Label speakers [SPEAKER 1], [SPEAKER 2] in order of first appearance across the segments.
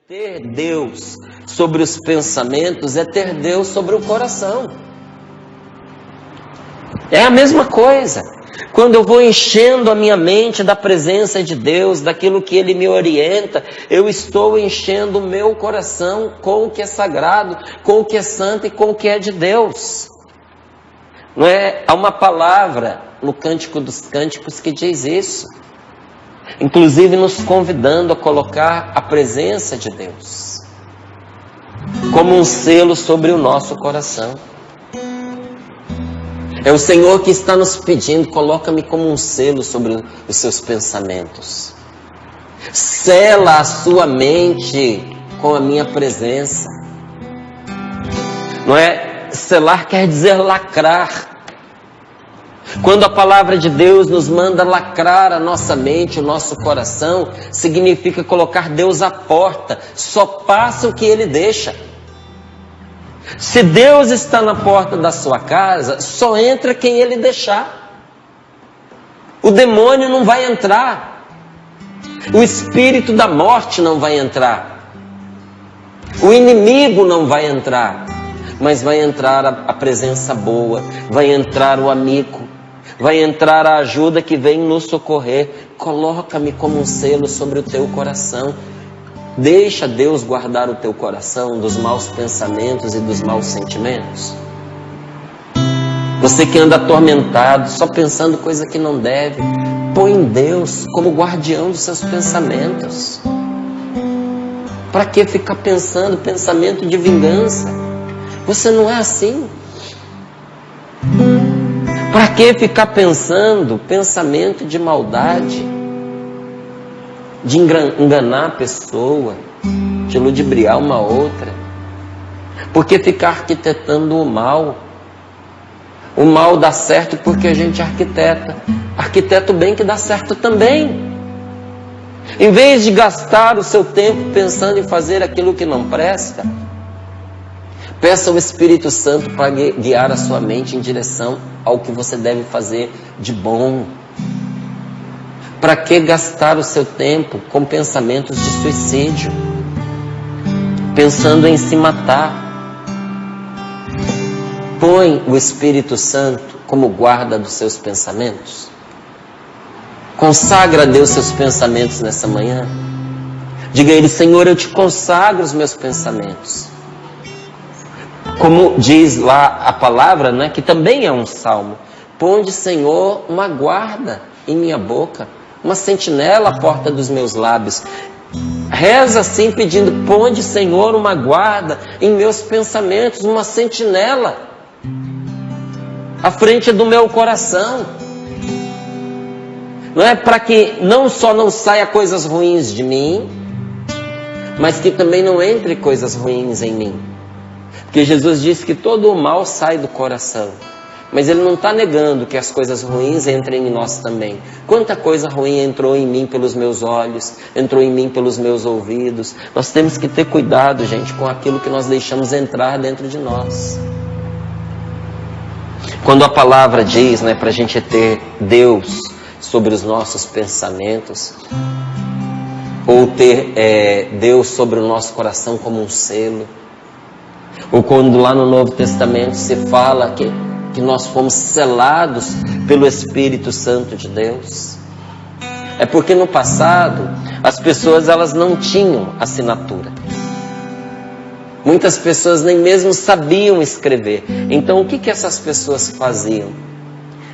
[SPEAKER 1] Ter Deus sobre os pensamentos é ter Deus sobre o coração. É a mesma coisa. Quando eu vou enchendo a minha mente da presença de Deus, daquilo que Ele me orienta, eu estou enchendo o meu coração com o que é sagrado, com o que é santo e com o que é de Deus. Não é? Há uma palavra no Cântico dos Cânticos que diz isso. Inclusive nos convidando a colocar a presença de Deus como um selo sobre o nosso coração. É o Senhor que está nos pedindo: coloca-me como um selo sobre os seus pensamentos. Sela a sua mente com a minha presença. Não é? Selar quer dizer lacrar. Quando a palavra de Deus nos manda lacrar a nossa mente, o nosso coração, significa colocar Deus à porta. Só passa o que Ele deixa. Se Deus está na porta da sua casa, só entra quem Ele deixar. O demônio não vai entrar. O espírito da morte não vai entrar. O inimigo não vai entrar. Mas vai entrar a presença boa, vai entrar o amigo, vai entrar a ajuda que vem nos socorrer. Coloca-me como um selo sobre o teu coração. Deixa Deus guardar o teu coração dos maus pensamentos e dos maus sentimentos. Você que anda atormentado, só pensando coisa que não deve, põe Deus como guardião dos seus pensamentos. Para que ficar pensando pensamento de vingança? Você não é assim. Para que ficar pensando pensamento de maldade, de enganar a pessoa, de ludibriar uma outra? Por que ficar arquitetando o mal? O mal dá certo porque a gente arquiteta. Arquiteta o bem que dá certo também. Em vez de gastar o seu tempo pensando em fazer aquilo que não presta, peça ao Espírito Santo para guiar a sua mente em direção ao que você deve fazer de bom. Para que gastar o seu tempo com pensamentos de suicídio? Pensando em se matar? Põe o Espírito Santo como guarda dos seus pensamentos. Consagra a Deus seus pensamentos nessa manhã. Diga a Ele: Senhor, eu te consagro os meus pensamentos. Como diz lá a palavra, né, que também é um salmo: ponde, Senhor, uma guarda em minha boca, uma sentinela à porta dos meus lábios. Reza assim pedindo: ponde, Senhor, uma guarda em meus pensamentos, uma sentinela à frente do meu coração. Não é? Para que não só não saia coisas ruins de mim, mas que também não entre coisas ruins em mim. Porque Jesus disse que todo o mal sai do coração. Mas Ele não está negando que as coisas ruins entrem em nós também. Quanta coisa ruim entrou em mim pelos meus olhos, entrou em mim pelos meus ouvidos. Nós temos que ter cuidado, gente, com aquilo que nós deixamos entrar dentro de nós. Quando a palavra diz, né, para a gente ter Deus sobre os nossos pensamentos, ou ter Deus sobre o nosso coração como um selo, ou quando lá no Novo Testamento se fala que nós fomos selados pelo Espírito Santo de Deus, é porque no passado as pessoas elas não tinham assinatura. Muitas pessoas nem mesmo sabiam escrever. Então o que essas pessoas faziam?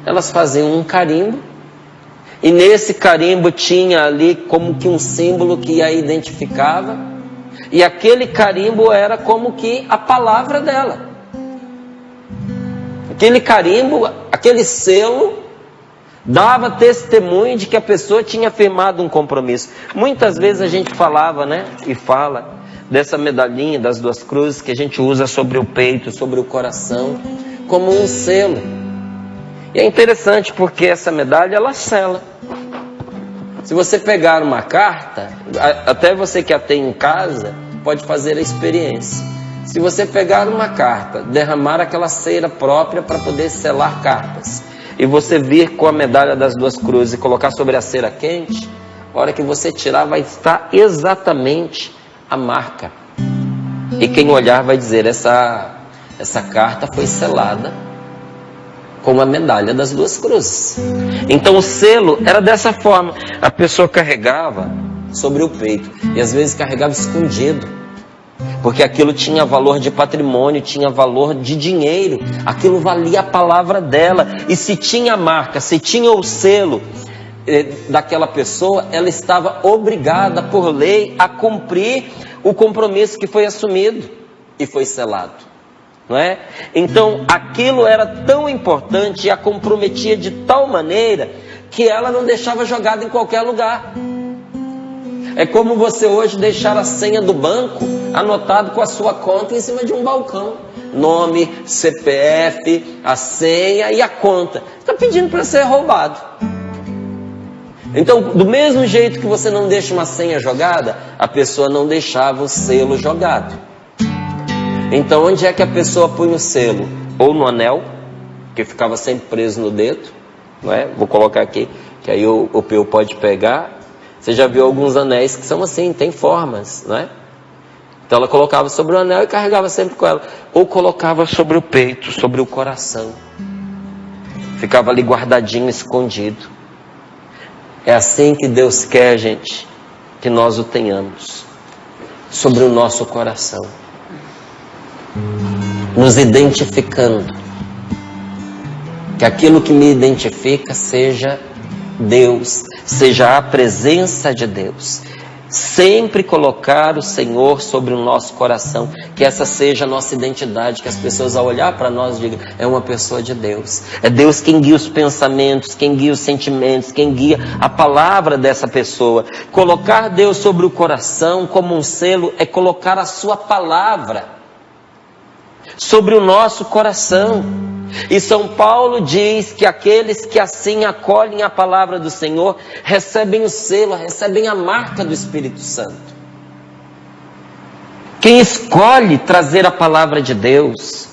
[SPEAKER 1] Elas faziam um carimbo, e nesse carimbo tinha ali como que um símbolo que a identificava, e aquele carimbo era como que a palavra dela. Aquele carimbo, aquele selo, dava testemunho de que a pessoa tinha firmado um compromisso. Muitas vezes a gente falava, né, e fala dessa medalhinha das duas cruzes que a gente usa sobre o peito, sobre o coração, como um selo. E é interessante porque essa medalha, ela sela. Se você pegar uma carta, até você que a tem em casa, pode fazer a experiência. Se você pegar uma carta, derramar aquela cera própria para poder selar cartas, e você vir com a medalha das duas cruzes e colocar sobre a cera quente, a hora que você tirar vai estar exatamente a marca. E quem olhar vai dizer, essa carta foi selada com a medalha das duas cruzes. Então o selo era dessa forma. A pessoa carregava sobre o peito. E às vezes carregava escondido. Porque aquilo tinha valor de patrimônio, tinha valor de dinheiro. Aquilo valia a palavra dela. E se tinha a marca, se tinha o selo daquela pessoa, ela estava obrigada por lei a cumprir o compromisso que foi assumido e foi selado, não é? Então aquilo era tão importante e a comprometia de tal maneira que ela não deixava jogada em qualquer lugar. É como você hoje deixar a senha do banco anotado com a sua conta em cima de um balcão. Nome, CPF, a senha e a conta. Está pedindo para ser roubado. Então, do mesmo jeito que você não deixa uma senha jogada, a pessoa não deixava o selo jogado. Então, onde é que a pessoa punha o selo? Ou no anel, que ficava sempre preso no dedo, não é? Vou colocar aqui, que aí o Peu pode pegar. Você já viu alguns anéis que são assim, tem formas, não é? Então ela colocava sobre o anel e carregava sempre com ela. Ou colocava sobre o peito, sobre o coração. Ficava ali guardadinho, escondido. É assim que Deus quer, gente, que nós o tenhamos. Sobre o nosso coração. Nos identificando. Que aquilo que me identifica seja Deus, seja a presença de Deus. Sempre colocar o Senhor sobre o nosso coração, que essa seja a nossa identidade, que as pessoas ao olhar para nós digam, é uma pessoa de Deus. É Deus quem guia os pensamentos, quem guia os sentimentos, quem guia a palavra dessa pessoa. Colocar Deus sobre o coração como um selo é colocar a sua palavra sobre o nosso coração. E São Paulo diz que aqueles que assim acolhem a palavra do Senhor recebem o selo, recebem a marca do Espírito Santo. Quem escolhe trazer a palavra de Deus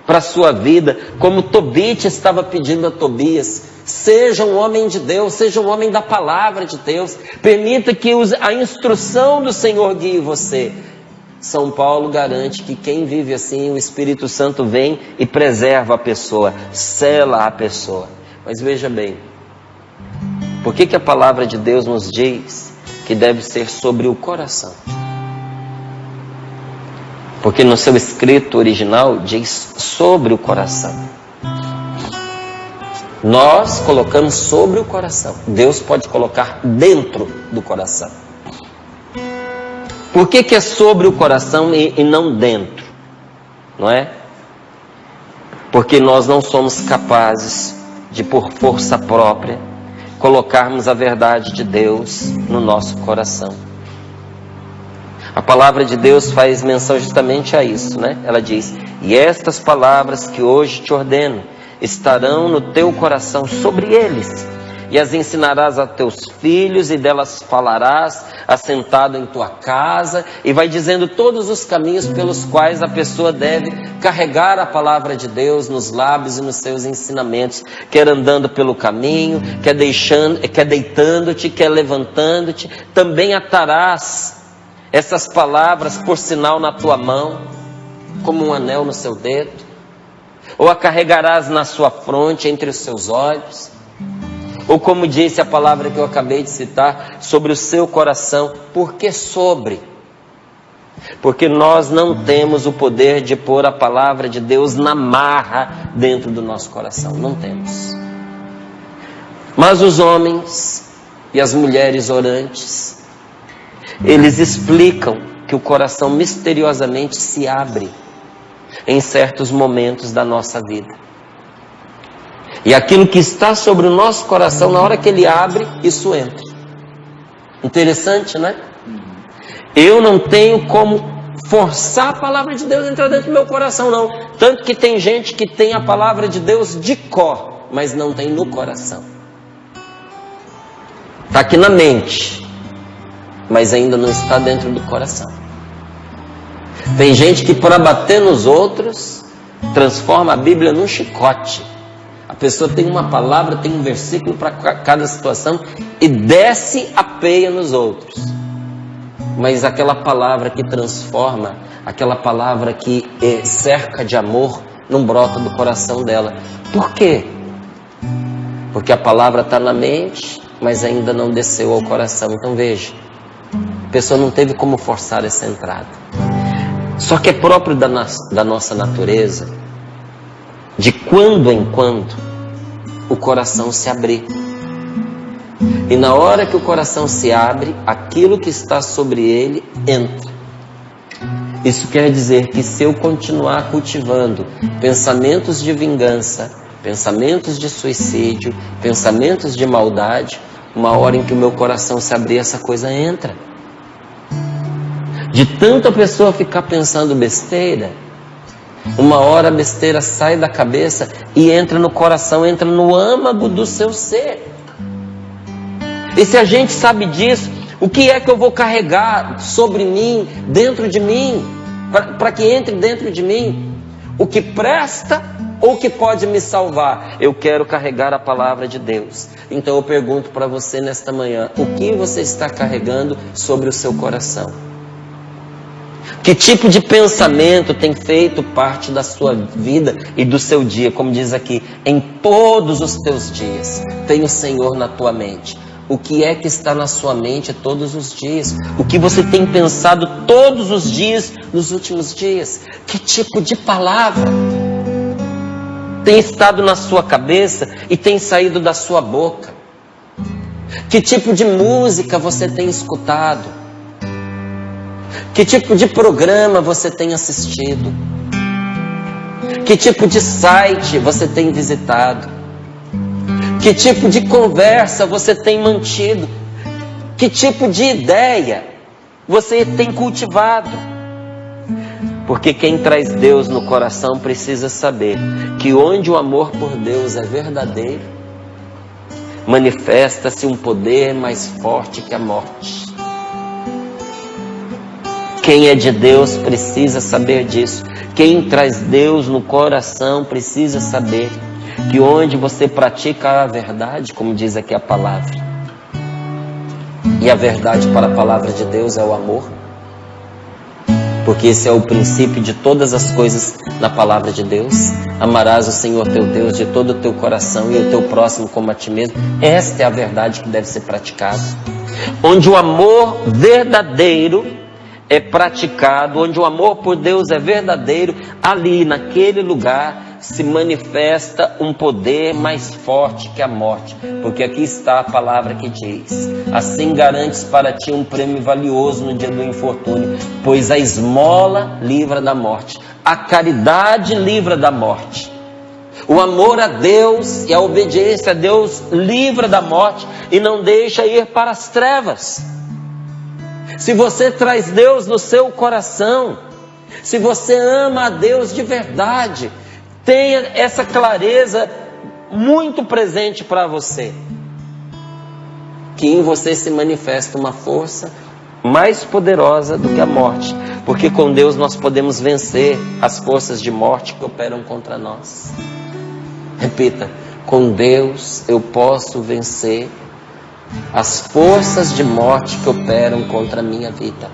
[SPEAKER 1] para a sua vida, como Tobit estava pedindo a Tobias, seja um homem de Deus, seja um homem da palavra de Deus, permita que a instrução do Senhor guie você. São Paulo garante que quem vive assim, o Espírito Santo vem e preserva a pessoa, sela a pessoa. Mas veja bem, por que a palavra de Deus nos diz que deve ser sobre o coração? Porque no seu escrito original diz sobre o coração. Nós colocamos sobre o coração. Deus pode colocar dentro do coração. Por que é sobre o coração e não dentro? Não é? Porque nós não somos capazes de, por força própria, colocarmos a verdade de Deus no nosso coração. A palavra de Deus faz menção justamente a isso, né? Ela diz, e estas palavras que hoje te ordeno, estarão no teu coração, sobre eles, e as ensinarás a teus filhos, e delas falarás, assentado em tua casa, e vai dizendo todos os caminhos pelos quais a pessoa deve carregar a palavra de Deus nos lábios e nos seus ensinamentos, quer andando pelo caminho, quer deitando-te, quer levantando-te. Também atarás essas palavras por sinal na tua mão, como um anel no seu dedo, ou a carregarás na sua fronte, entre os seus olhos, ou como disse a palavra que eu acabei de citar, sobre o seu coração. Por que sobre? Porque nós não temos o poder de pôr a palavra de Deus na marra dentro do nosso coração, não temos. Mas os homens e as mulheres orantes, eles explicam que o coração misteriosamente se abre em certos momentos da nossa vida. E aquilo que está sobre o nosso coração, na hora que ele abre, isso entra. Interessante, né? Eu não tenho como forçar a palavra de Deus a entrar dentro do meu coração, não. Tanto que tem gente que tem a palavra de Deus de cor, mas não tem no coração. Está aqui na mente, mas ainda não está dentro do coração. Tem gente que, para bater nos outros, transforma a Bíblia num chicote. A pessoa tem uma palavra, tem um versículo para cada situação e desce a peia nos outros. mas aquela palavra que transforma, aquela palavra que cerca de amor, não brota do coração dela. Por quê? Porque a palavra está na mente, mas ainda não desceu ao coração. Então veja, a pessoa não teve como forçar essa entrada. Só que é próprio da nossa natureza, de quando em quando, o coração se abrir. E na hora que o coração se abre, aquilo que está sobre ele entra. Isso quer dizer que se eu continuar cultivando pensamentos de vingança, pensamentos de suicídio, pensamentos de maldade, uma hora em que o meu coração se abrir, essa coisa entra. De tanto a pessoa ficar pensando besteira, uma hora a besteira sai da cabeça e entra no coração, entra no âmago do seu ser. E se a gente sabe disso, o que é que eu vou carregar sobre mim, dentro de mim, para que entre dentro de mim? O que presta ou o que pode me salvar? Eu quero carregar a palavra de Deus. Então eu pergunto para você nesta manhã, o que você está carregando sobre o seu coração? Que tipo de pensamento tem feito parte da sua vida e do seu dia? Como diz aqui, em todos os teus dias, tem o Senhor na tua mente. O que é que está na sua mente todos os dias? O que você tem pensado todos os dias nos últimos dias? Que tipo de palavra tem estado na sua cabeça e tem saído da sua boca? Que tipo de música você tem escutado? Que tipo de programa você tem assistido? Que tipo de site você tem visitado? Que tipo de conversa você tem mantido? Que tipo de ideia você tem cultivado? Porque quem traz Deus no coração precisa saber que onde o amor por Deus é verdadeiro, manifesta-se um poder mais forte que a morte. Quem é de Deus precisa saber disso. Quem traz Deus no coração precisa saber que onde você pratica a verdade, como diz aqui a palavra, e a verdade para a palavra de Deus é o amor, porque esse é o princípio de todas as coisas na palavra de Deus. Amarás o Senhor teu Deus de todo o teu coração e o teu próximo como a ti mesmo. Esta é a verdade que deve ser praticada. Onde o amor verdadeiro é praticado, onde o amor por Deus é verdadeiro, ali naquele lugar se manifesta um poder mais forte que a morte, porque aqui está a palavra que diz: assim garantes para ti um prêmio valioso no dia do infortúnio, pois a esmola livra da morte, a caridade livra da morte. O amor a Deus e a obediência a Deus livra da morte e não deixa ir para as trevas. Se você traz Deus no seu coração, se você ama a Deus de verdade, tenha essa clareza muito presente para você, que em você se manifesta uma força mais poderosa do que a morte, porque com Deus nós podemos vencer as forças de morte que operam contra nós. Repita: com Deus eu posso vencer as forças de morte que operam contra a minha vida.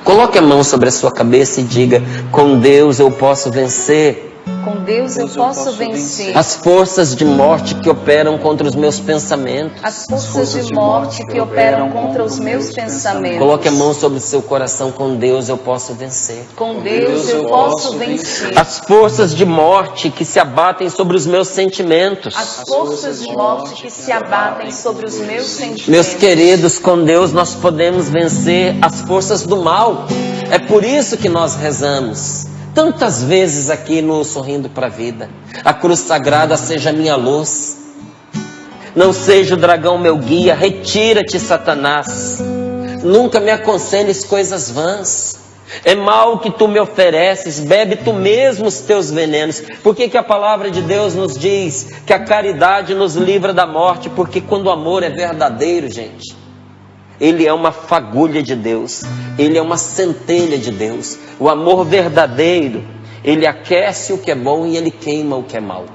[SPEAKER 1] Coloque a mão sobre a sua cabeça e diga: com Deus eu posso vencer.
[SPEAKER 2] Com Deus eu posso vencer
[SPEAKER 1] as forças de morte que operam contra os meus pensamentos.
[SPEAKER 2] as forças de morte que operam contra os meus pensamentos.
[SPEAKER 1] Coloque a mão sobre o seu coração: com Deus eu posso vencer.
[SPEAKER 2] Com Deus eu posso vencer
[SPEAKER 1] as forças de morte que se abatem sobre os meus sentimentos.
[SPEAKER 2] as forças de morte que se abatem sobre os meus sentimentos.
[SPEAKER 1] Meus queridos, com Deus nós podemos vencer as forças do mal. É por isso que nós rezamos tantas vezes aqui no Sorrindo para a Vida: a cruz sagrada seja minha luz, não seja o dragão meu guia, retira-te, Satanás, nunca me aconselhes coisas vãs, é mal que tu me ofereces, bebe tu mesmo os teus venenos. Por que a palavra de Deus nos diz que a caridade nos livra da morte? Porque quando o amor é verdadeiro, gente, ele é uma fagulha de Deus, ele é uma centelha de Deus. O amor verdadeiro, ele aquece o que é bom e ele queima o que é mal.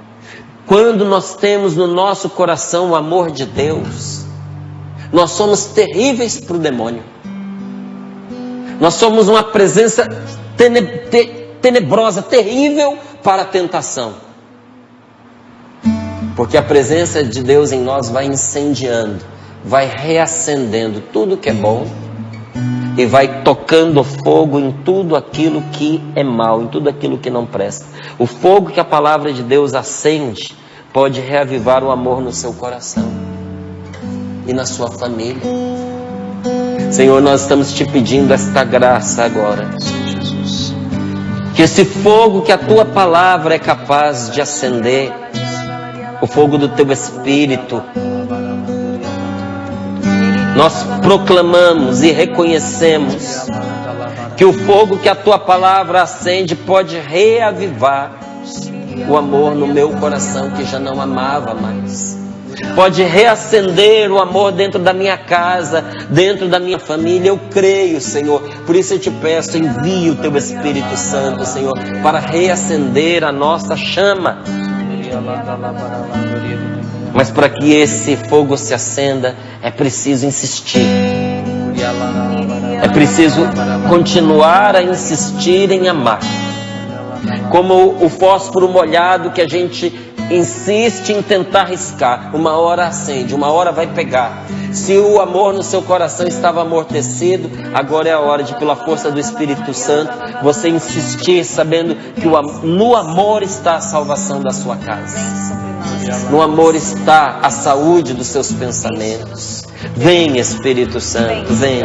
[SPEAKER 1] Quando nós temos no nosso coração o amor de Deus, nós somos terríveis para o demônio. Nós somos uma presença tenebrosa, terrível para a tentação. Porque a presença de Deus em nós vai incendiando, vai reacendendo tudo que é bom e vai tocando fogo em tudo aquilo que é mal, em tudo aquilo que não presta. O fogo que a palavra de Deus acende pode reavivar o amor no seu coração e na sua família. Senhor, nós estamos te pedindo esta graça agora. Que esse fogo que a tua palavra é capaz de acender, o fogo do teu Espírito, nós proclamamos e reconhecemos que o fogo que a tua palavra acende pode reavivar o amor no meu coração que já não amava mais. Pode reacender o amor dentro da minha casa, dentro da minha família. Eu creio, Senhor. Por isso eu te peço, envie o teu Espírito Santo, Senhor, para reacender a nossa chama. Mas para que esse fogo se acenda, é preciso insistir. É preciso continuar a insistir em amar. Como o fósforo molhado que a gente insiste em tentar riscar. Uma hora acende, uma hora vai pegar. Se o amor no seu coração estava amortecido, agora é a hora de, pela força do Espírito Santo, você insistir, sabendo que no amor está a salvação da sua casa. No amor está a saúde dos seus pensamentos. Vem, Espírito Santo, vem.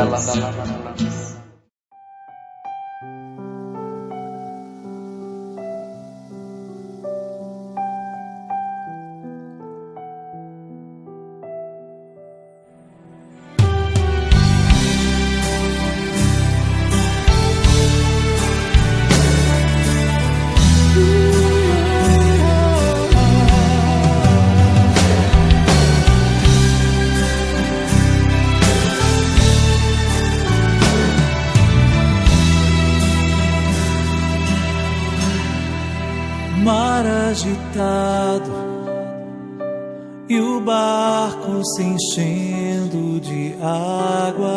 [SPEAKER 3] Mar agitado e o barco se enchendo de água,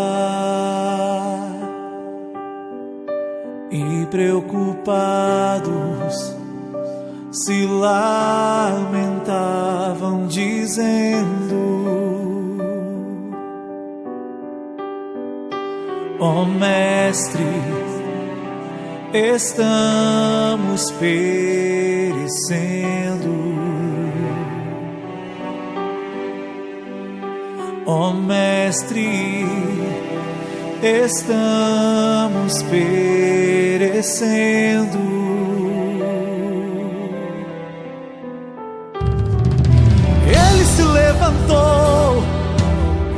[SPEAKER 3] e preocupados se lamentavam dizendo: ó Mestre, estamos perecendo. Ó Mestre, estamos perecendo. Ele se levantou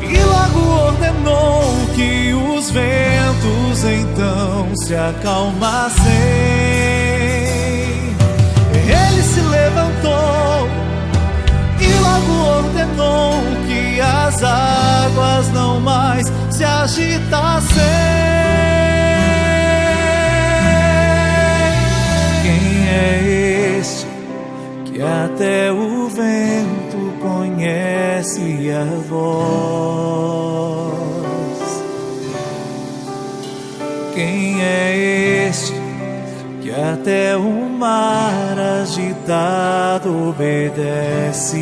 [SPEAKER 3] e logo ordenou que os ventos então se acalmassem. Ele se levantou e logo ordenou que as águas não mais se agitassem. Quem é este que até o vento conhece a voz? Quem é este que até o mar agitado obedece?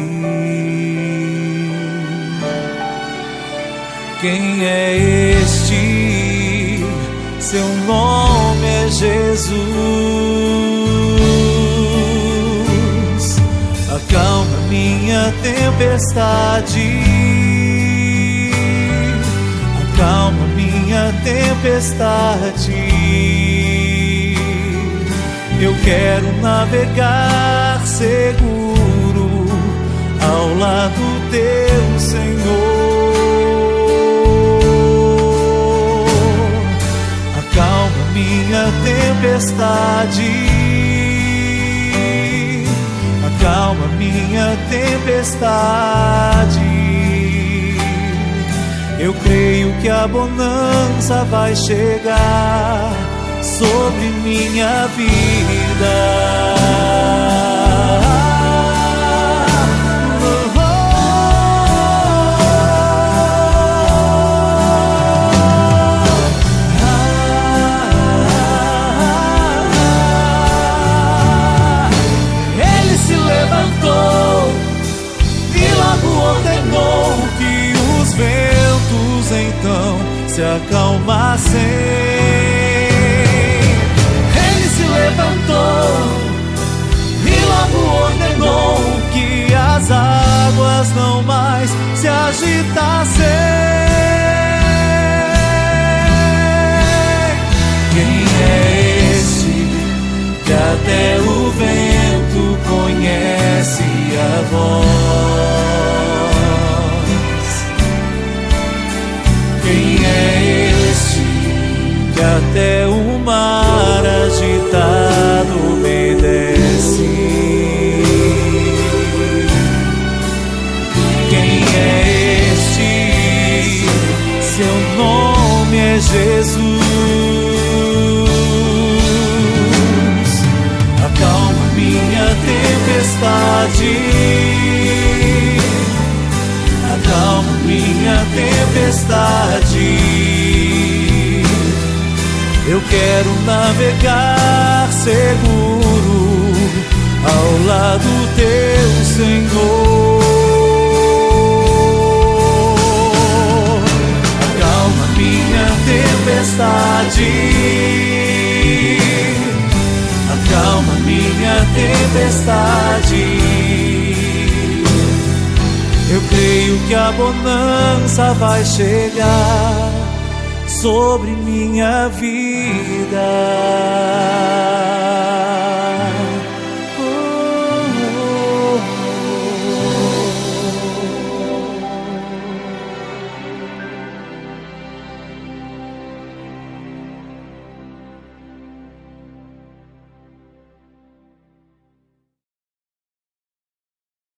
[SPEAKER 3] Quem é este? Seu nome é Jesus. Acalma minha tempestade, acalma minha tempestade. Eu quero navegar seguro ao lado teu, Senhor. Acalma minha tempestade, acalma minha tempestade. Eu creio que a bonança vai chegar sobre minha vida. agita-se. Quem é este que até o vento conhece a voz? Quem é este que até o mar agitado obedece? Quem é este? Seu nome é Jesus. Acalma minha tempestade, acalma minha tempestade. Eu quero navegar seguro ao lado teu, Senhor. Acalma minha tempestade, acalma minha tempestade. Eu creio que a bonança vai chegar sobre minha vida.